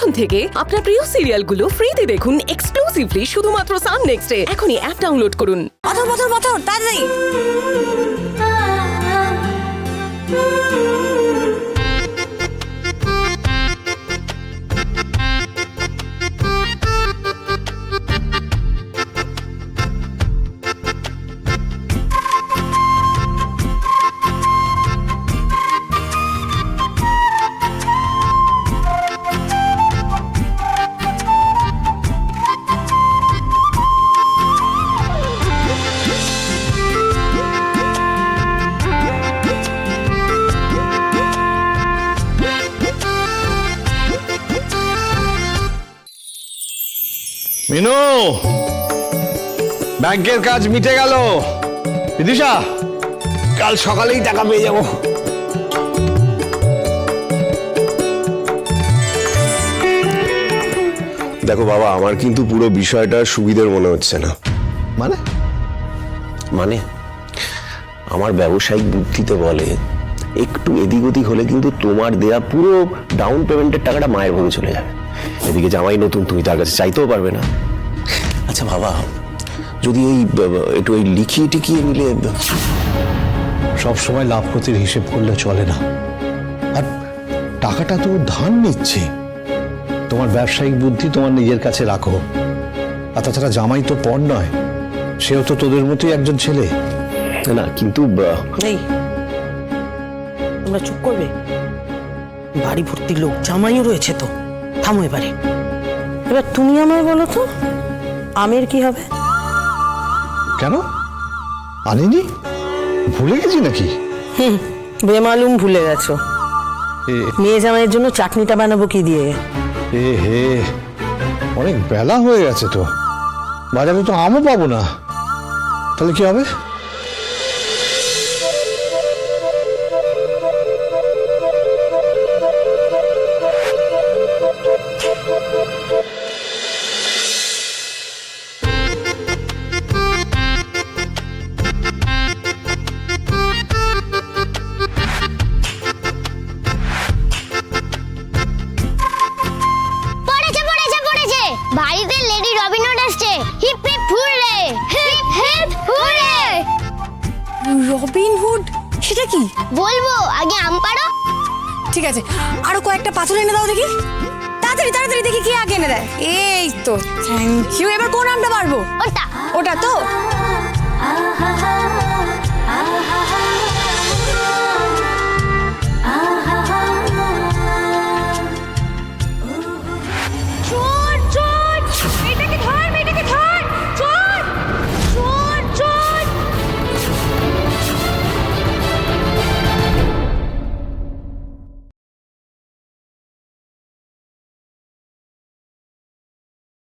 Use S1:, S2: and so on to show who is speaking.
S1: এখন থেকে আপনার প্রিয় সিরিয়ালগুলো ফ্রিতে দেখুন এক্সক্লুসিভলি শুধুমাত্র সান নেক্সটে। এখনই অ্যাপ ডাউনলোড করুন।
S2: পাথর তাড়াতাড়ি।
S3: মিনু, ব্যাংকের কাজ মিটে গেল। বিদিশা, কাল সকালেই টাকা পেয়ে যাব।
S4: দেখো বাবা, আমার কিন্তু পুরো বিষয়টা সুবিধার মনে হচ্ছে না।
S3: মানে
S4: মানে আমার ব্যবসায়িক বুদ্ধিতে বলে একটু এদিক ওদিক হলে কিন্তু তোমার দেয়া পুরো ডাউন পেমেন্টের টাকাটা মায়ের ভোগে চলে যাবে। এদিকে জামাই নতুন, তুমি তার কাছে চাইতেও পারবে না। আচ্ছা বাবা, যদি এই একটু ওই লিখিয়ে টিকিয়ে নিলে।
S3: সব সময় লাভ ক্ষতির হিসেব করলে চলে না। আর টাকাটা তো ধার নিচ্ছে। তোমার ব্যবসায়িক বুদ্ধি তোমার নিজের কাছে রাখো। আর তাছাড়া জামাই তো পর নয়, সেও তো তোদের মতোই একজন ছেলে।
S4: না কিন্তু
S2: এই তোমরা চুপ করবে? বাড়ি ভর্তি লোক, জামাইও রয়েছে তো। থামো এবারে। এবার তুমি আমায় বলো তো, আমের কি হবে?
S3: কেন আনিনি? ভুলে গেছি নাকি?
S2: বেমালুম ভুলে গেছো। মেয়ে জামাইয়ের জন্য চাটনিটা বানাবো কি দিয়ে?
S3: এ হে, অনেক বেলা হয়ে গেছে তো, বাজারে তো আমও পাবো না। তাহলে কি হবে?
S5: বাড়িতে লেডি রবিন হুড আসছে। Hip hip hurray, hip hip hurray.
S6: Robin Hood সেটা কি?
S5: বলবো, আগে আম পাড়ো।
S6: ঠিক আছে, আরো কয়েকটা পাথর এনে দাও দেখি। তাড়াতাড়ি তাড়াতাড়ি দেখি কে আগে এনে দেয়। এই তো, থ্যাংক ইউ। এবার কোন আমটা পারবো?
S5: ওটা
S6: ওটা তো।